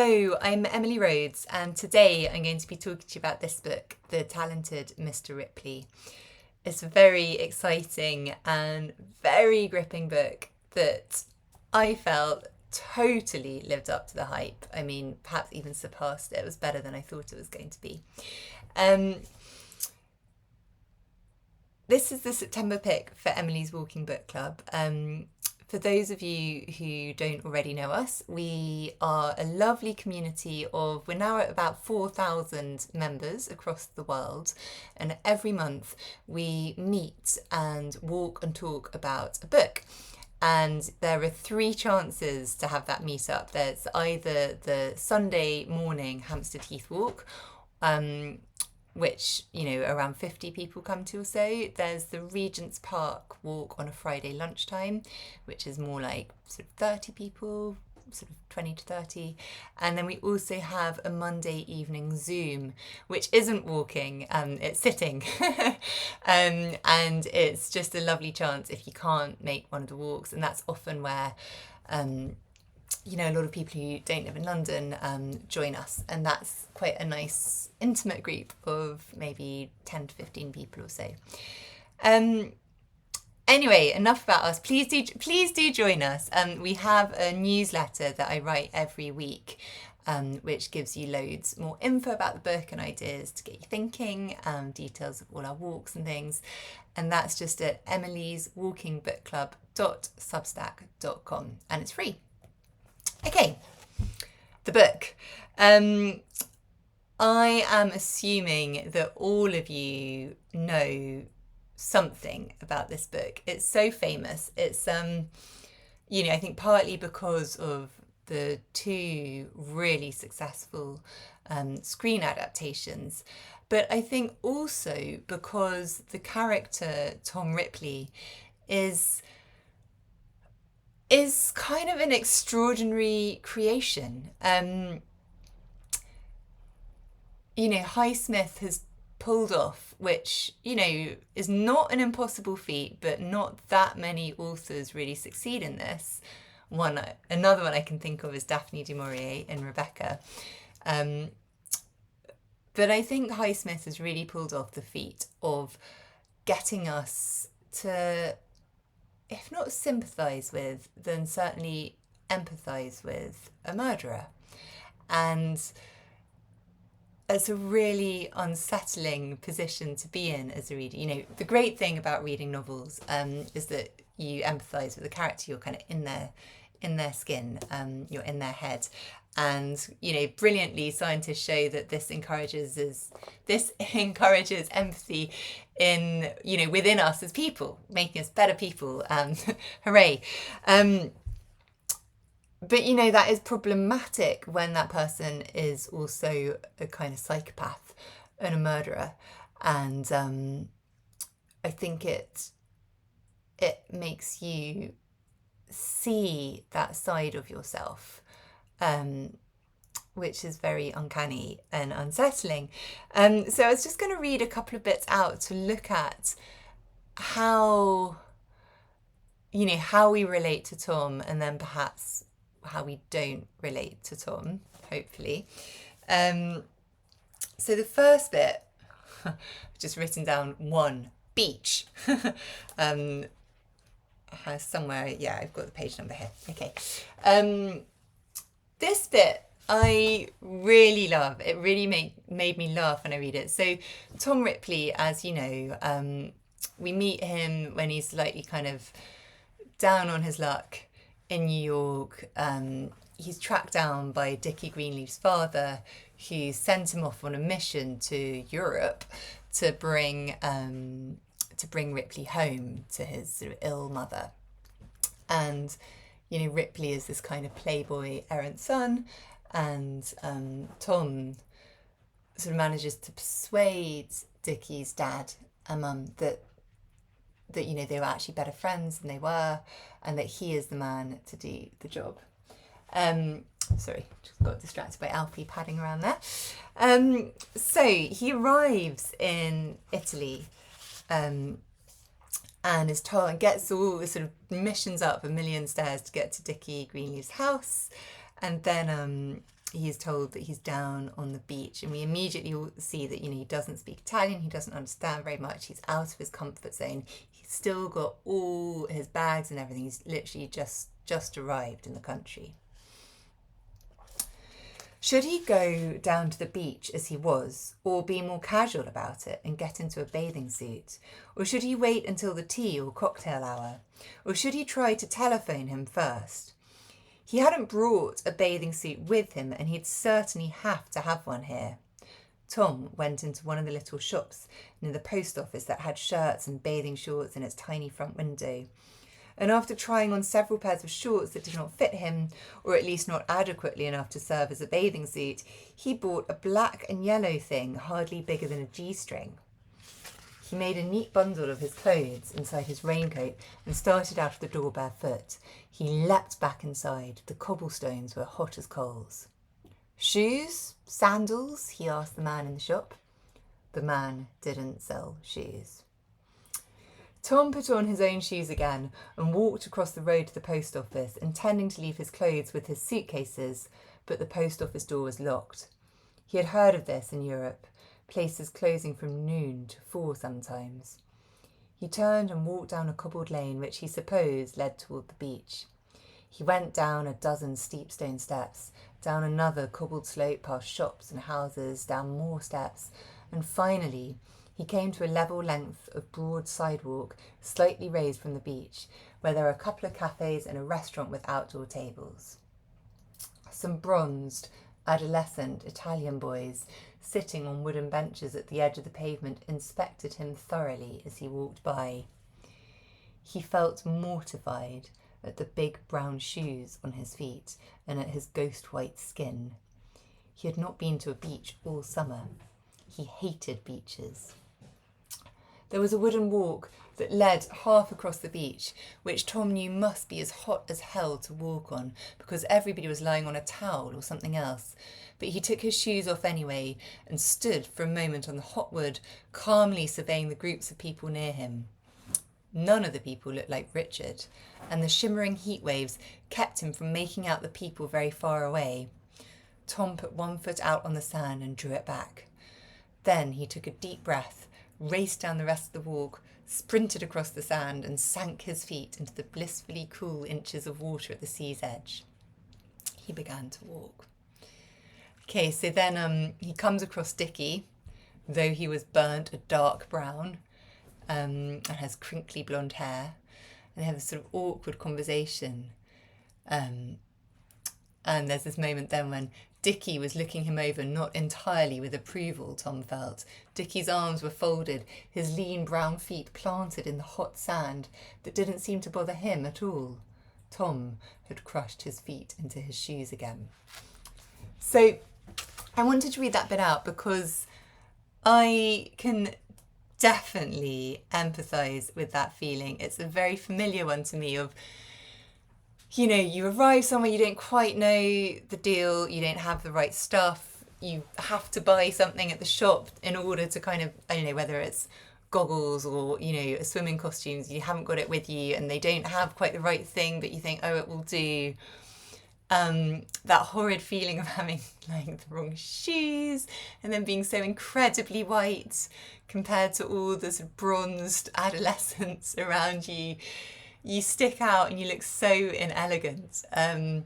Hello, I'm Emily Rhodes, and today I'm going to be talking to you about this book, The Talented Mr Ripley. It's a very exciting and very gripping book that I felt totally lived up to the hype. I mean, perhaps even surpassed it. It was better than I thought it was going to be. This is the September pick for Emily's Walking Book Club. For those of you who don't already know us, we are a lovely community we're now at about 4,000 members across the world, and every month we meet and walk and talk about a book. And there are 3 chances to have that meet-up. There's either the Sunday morning Hampstead Heath walk, which, around 50 people come to or so. There's the Regent's Park walk on a Friday lunchtime, which is more like sort of 30 people, sort of 20 to 30. And then we also have a Monday evening Zoom, which isn't walking, it's sitting. And it's just a lovely chance if you can't make one of the walks. And that's often where a lot of people who don't live in London join us, and that's quite a nice intimate group of maybe 10 to 15 people or so. Anyway, enough about us. Please do join us. We have a newsletter that I write every week, which gives you loads more info about the book and ideas to get you thinking, details of all our walks and things. And that's just at emily'swalkingbookclub.substack.com, and it's free. Okay, the book. I am assuming that all of you know something about this book. It's so famous. It's, I think partly because of the 2 really successful screen adaptations, but I think also because the character Tom Ripley is kind of an extraordinary creation. Highsmith has pulled off, which, is not an impossible feat, but not that many authors really succeed in this. Another one I can think of is Daphne du Maurier in Rebecca. But I think Highsmith has really pulled off the feat of getting us to, if not sympathise with, then certainly empathise with a murderer. And it's a really unsettling position to be in as a reader. The great thing about reading novels is that you empathise with the character. You're kind of in their skin, you're in their head. And, brilliantly, scientists show that this encourages empathy in, within us as people, making us better people. Hooray. But, that is problematic when that person is also a kind of psychopath and a murderer. And I think it makes you see that side of yourself, which is very uncanny and unsettling. So I was just going to read a couple of bits out to look at how we relate to Tom, and then perhaps how we don't relate to Tom, hopefully. So the first bit, I've just written down 1, beach. Has somewhere, I've got the page number here. Okay. This bit I really love. It really made me laugh when I read it. So Tom Ripley, as you know, we meet him when he's slightly kind of down on his luck in New York. He's tracked down by Dickie Greenleaf's father, who sent him off on a mission to Europe to bring Ripley home to his sort of ill mother. And Ripley is this kind of playboy errant son, and Tom sort of manages to persuade Dickie's dad and mum that they were actually better friends than they were, and that he is the man to do the job. Sorry, just got distracted by Alfie padding around there. So he arrives in Italy, and is told, and gets all the sort of missions up a million stairs to get to Dickie Greenleaf's house, and then he is told that he's down on the beach, and we immediately all see that, he doesn't speak Italian, he doesn't understand very much, he's out of his comfort zone, he's still got all his bags and everything, he's literally just arrived in the country. Should he go down to the beach as he was, or be more casual about it and get into a bathing suit? Or should he wait until the tea or cocktail hour? Or should he try to telephone him first? He hadn't brought a bathing suit with him, and he'd certainly have to have one here. Tom went into one of the little shops near the post office that had shirts and bathing shorts in its tiny front window. And after trying on several pairs of shorts that did not fit him, or at least not adequately enough to serve as a bathing suit, he bought a black and yellow thing hardly bigger than a G-string. He made a neat bundle of his clothes inside his raincoat and started out of the door barefoot. He leapt back inside. The cobblestones were hot as coals. "Shoes? Sandals?" he asked the man in the shop. The man didn't sell shoes. Tom put on his own shoes again and walked across the road to the post office, intending to leave his clothes with his suitcases, but the post office door was locked. He had heard of this in Europe, places closing from noon to 4 sometimes. He turned and walked down a cobbled lane which he supposed led toward the beach. He went down a dozen steep stone steps, down another cobbled slope past shops and houses, down more steps, and finally he came to a level length of broad sidewalk, slightly raised from the beach, where there were a couple of cafes and a restaurant with outdoor tables. Some bronzed, adolescent Italian boys, sitting on wooden benches at the edge of the pavement, inspected him thoroughly as he walked by. He felt mortified at the big brown shoes on his feet and at his ghost-white skin. He had not been to a beach all summer. He hated beaches. There was a wooden walk that led half across the beach, which Tom knew must be as hot as hell to walk on, because everybody was lying on a towel or something else. But he took his shoes off anyway and stood for a moment on the hot wood, calmly surveying the groups of people near him. None of the people looked like Richard, and the shimmering heat waves kept him from making out the people very far away. Tom put one foot out on the sand and drew it back. Then he took a deep breath, raced down the rest of the walk, sprinted across the sand, and sank his feet into the blissfully cool inches of water at the sea's edge. He began to walk. Okay, so then he comes across Dickie, though he was burnt a dark brown and has crinkly blonde hair, and they have this sort of awkward conversation. And there's this moment then when Dickie was looking him over, not entirely with approval, Tom felt. Dickie's arms were folded, his lean brown feet planted in the hot sand that didn't seem to bother him at all. Tom had crushed his feet into his shoes again. So I wanted to read that bit out because I can definitely empathise with that feeling. It's a very familiar one to me of, you arrive somewhere, you don't quite know the deal, you don't have the right stuff, you have to buy something at the shop in order to kind of, I don't know, whether it's goggles or, a swimming costumes, you haven't got it with you and they don't have quite the right thing, but you think, oh, it will do. That horrid feeling of having the wrong shoes and then being so incredibly white compared to all the sort of bronzed adolescents around you. You stick out and you look so inelegant. And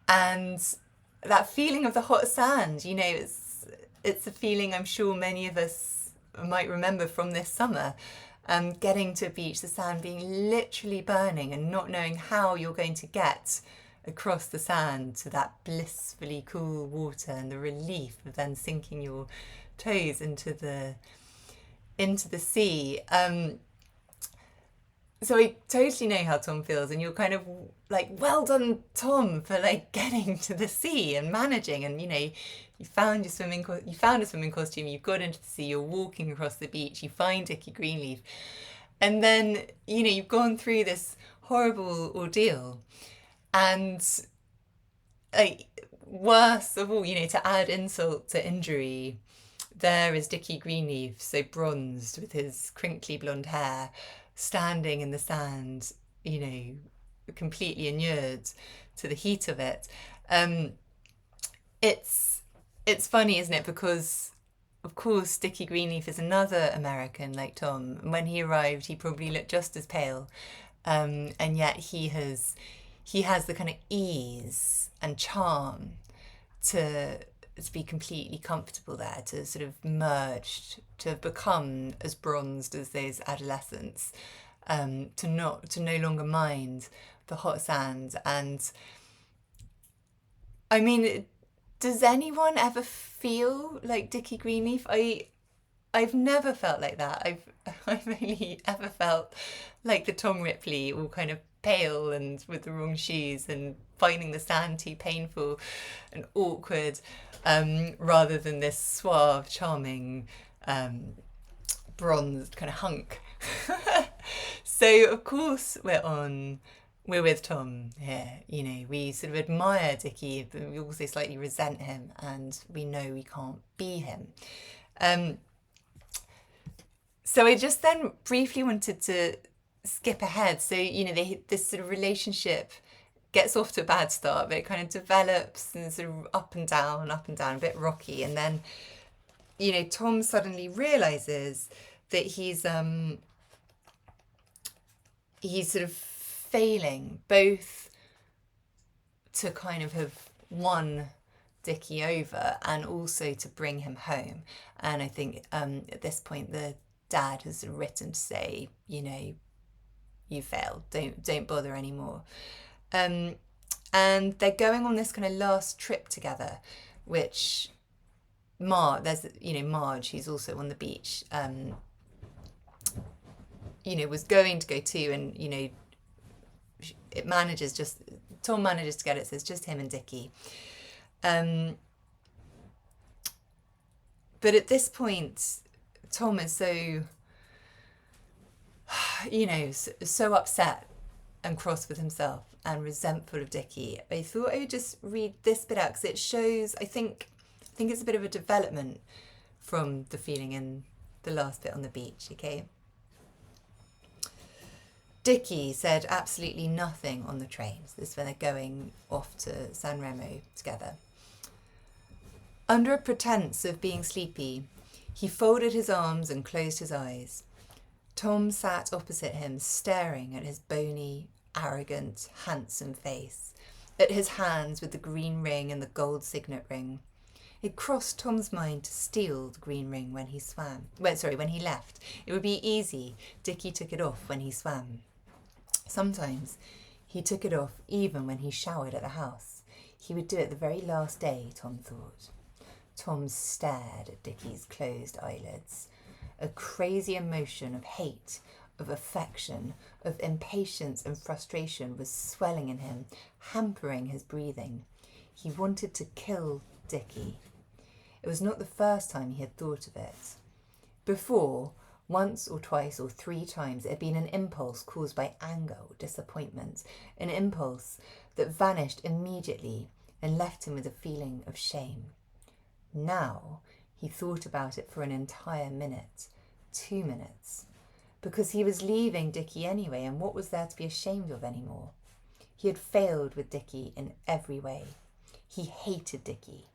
that feeling of the hot sand, it's a feeling I'm sure many of us might remember from this summer. Getting to a beach, the sand being literally burning and not knowing how you're going to get across the sand to that blissfully cool water, and the relief of then sinking your toes into the sea. So I totally know how Tom feels, and you're kind of well done, Tom, for getting to the sea and managing, and you found a swimming costume, you've got into the sea, you're walking across the beach, you find Dickie Greenleaf, and then you've gone through this horrible ordeal, and worse of all, to add insult to injury, there is Dickie Greenleaf, so bronzed with his crinkly blonde hair, standing in the sand, completely inured to the heat of it. it's funny, isn't it? Because of course Dickie Greenleaf is another American like Tom. And when he arrived, he probably looked just as pale, and yet he has the kind of ease and charm to be completely comfortable there, to sort of merge, to have become as bronzed as those adolescents, to no longer mind the hot sand. And I mean, does anyone ever feel like Dickie Greenleaf? I've never felt like that. I've only ever felt like the Tom Ripley, all kind of pale and with the wrong shoes and finding the sand too painful and awkward, rather than this suave, charming, bronzed kind of hunk. So of course we're with Tom here. You know, we sort of admire Dickie, but we also slightly resent him, and we know we can't be him. So I just then briefly wanted to skip ahead. So, you know, this sort of relationship gets off to a bad start, but it kind of develops and sort of up and down, a bit rocky. And then, you know, Tom suddenly realizes that he's sort of failing both to kind of have won Dickie over and also to bring him home. And I think at this point the dad has written to say, you know, you failed, don't bother anymore. And they're going on this kind of last trip together, which Marge, who's also on the beach, you know, was going to go too, and you know, Tom manages to get it, so it's just him and Dickie. But at this point, Tom is so, you know, so upset and cross with himself and resentful of Dickie. I thought I would just read this bit out because it shows, I think it's a bit of a development from the feeling in the last bit on the beach, okay? Dickie said absolutely nothing on the train. So this is when they're going off to San Remo together. Under a pretense of being sleepy, he folded his arms and closed his eyes. Tom sat opposite him, staring at his bony, arrogant, handsome face, at his hands with the green ring and the gold signet ring. It crossed Tom's mind to steal the green ring when he left. It would be easy. Dickie took it off when he swam. Sometimes he took it off even when he showered at the house. He would do it the very last day, Tom thought. Tom stared at Dickie's closed eyelids. A crazy emotion of hate, of affection, of impatience and frustration was swelling in him, hampering his breathing. He wanted to kill Dickie. It was not the first time he had thought of it. Before, once or twice or 3 times, it had been an impulse caused by anger or disappointment, an impulse that vanished immediately and left him with a feeling of shame. Now he thought about it for an entire minute, 2 minutes, because he was leaving Dickie anyway, and what was there to be ashamed of anymore? He had failed with Dickie in every way. He hated Dickie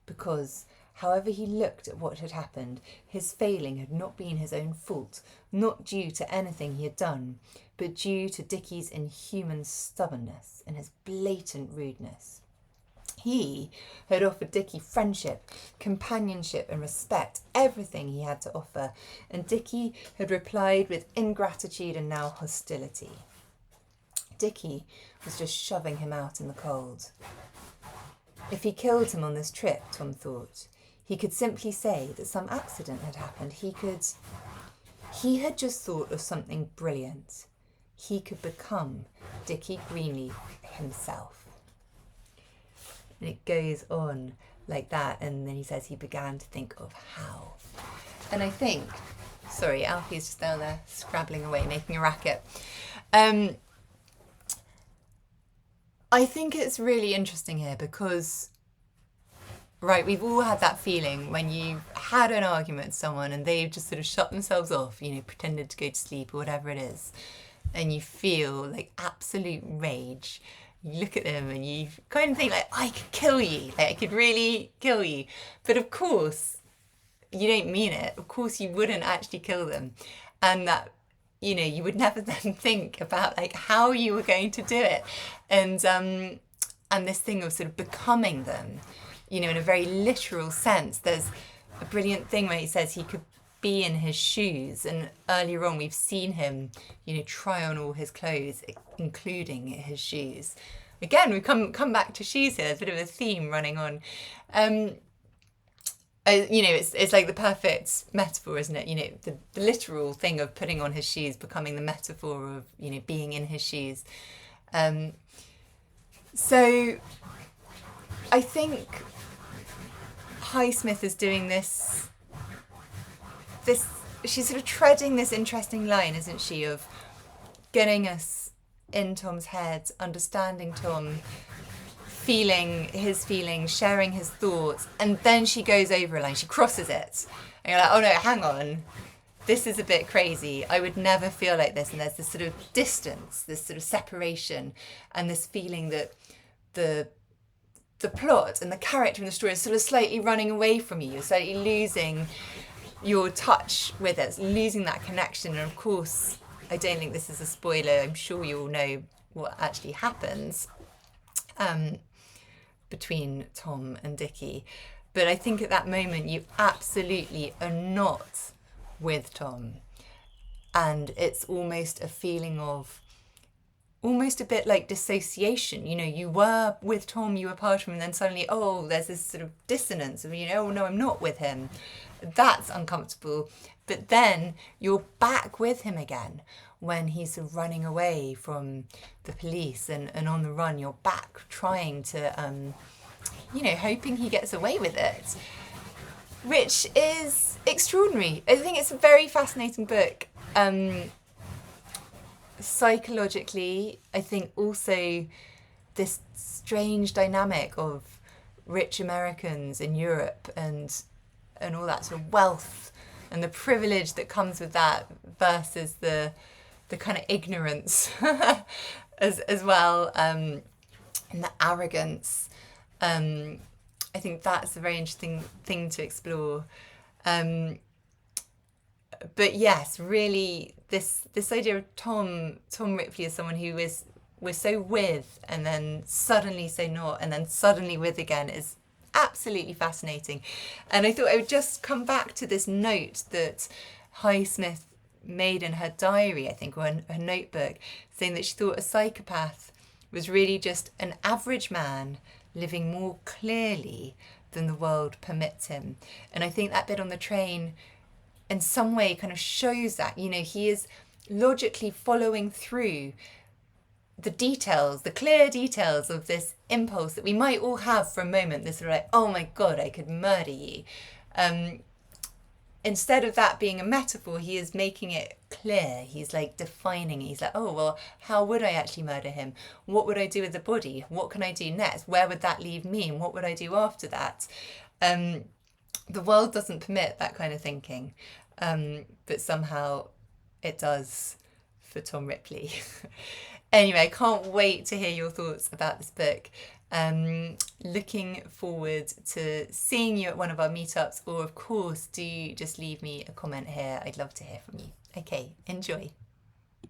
because, however he looked at what had happened, his failing had not been his own fault, not due to anything he had done, but due to Dickie's inhuman stubbornness and his blatant rudeness. He had offered Dickie friendship, companionship and respect, everything he had to offer, and Dickie had replied with ingratitude and now hostility. Dickie was just shoving him out in the cold. If he killed him on this trip, Tom thought, he could simply say that some accident had happened. He had just thought of something brilliant. He could become Dickie Greenleaf himself. And it goes on like that, and then he says he began to think of how. And I think, sorry, Alfie's just down there scrabbling away, making a racket. I think it's really interesting here because, right, we've all had that feeling when you've had an argument with someone and they've just sort of shut themselves off, you know, pretended to go to sleep or whatever it is, and you feel like absolute rage you look at them and you kind of think like, I could kill you, like I could really kill you. But of course, you don't mean it. Of course, you wouldn't actually kill them. And that, you know, you would never then think about like how you were going to do it. And this thing of sort of becoming them, you know, in a very literal sense. There's a brilliant thing where he says he could be in his shoes, and earlier on we've seen him, you know, try on all his clothes, including his shoes. Again, we come back to shoes here. There's a bit of a theme running on. You know, it's like the perfect metaphor, isn't it? You know, the literal thing of putting on his shoes becoming the metaphor of, you know, being in his shoes. So I think Highsmith is doing this, she's sort of treading this interesting line, isn't she, of getting us in Tom's head, understanding Tom, feeling his feelings, sharing his thoughts, and then she goes over a line, she crosses it. And you're like, oh no, hang on, this is a bit crazy. I would never feel like this. And there's this sort of distance, this sort of separation, and this feeling that the plot and the character in the story is sort of slightly running away from you. You're slightly losing your touch with it, losing that connection. And of course, I don't think this is a spoiler. I'm sure you all know what actually happens between Tom and Dickie. But I think at that moment, you absolutely are not with Tom. And it's almost a feeling of, almost a bit like dissociation. You know, you were with Tom, you were part of him, and then suddenly, oh, there's this sort of dissonance of, you know, oh no, I'm not with him. That's uncomfortable. But then you're back with him again when he's sort of running away from the police and on the run. You're back trying to, you know, hoping he gets away with it, which is extraordinary. I think it's a very fascinating book. Psychologically, I think also this strange dynamic of rich Americans in Europe and all that sort of wealth and the privilege that comes with that versus the kind of ignorance as well, and the arrogance. I think that's a very interesting thing to explore. But yes, really, this idea of Tom Ripley as someone who we're so with and then suddenly so not and then suddenly with again is absolutely fascinating. And I thought I would just come back to this note that Highsmith made in her diary, I think, or in her notebook, saying that she thought a psychopath was really just an average man living more clearly than the world permits him. And I think that bit on the train in some way kind of shows that, you know, he is logically following through the details, the clear details of this impulse that we might all have for a moment, this sort of like, oh my God, I could murder you. Instead of that being a metaphor, he is making it clear. He's like defining it. He's like, oh, well, how would I actually murder him? What would I do with the body? What can I do next? Where would that leave me? And what would I do after that? The world doesn't permit that kind of thinking, but somehow it does for Tom Ripley. Anyway, I can't wait to hear your thoughts about this book. Looking forward to seeing you at one of our meetups, or of course, do just leave me a comment here. I'd love to hear from you. Okay, enjoy.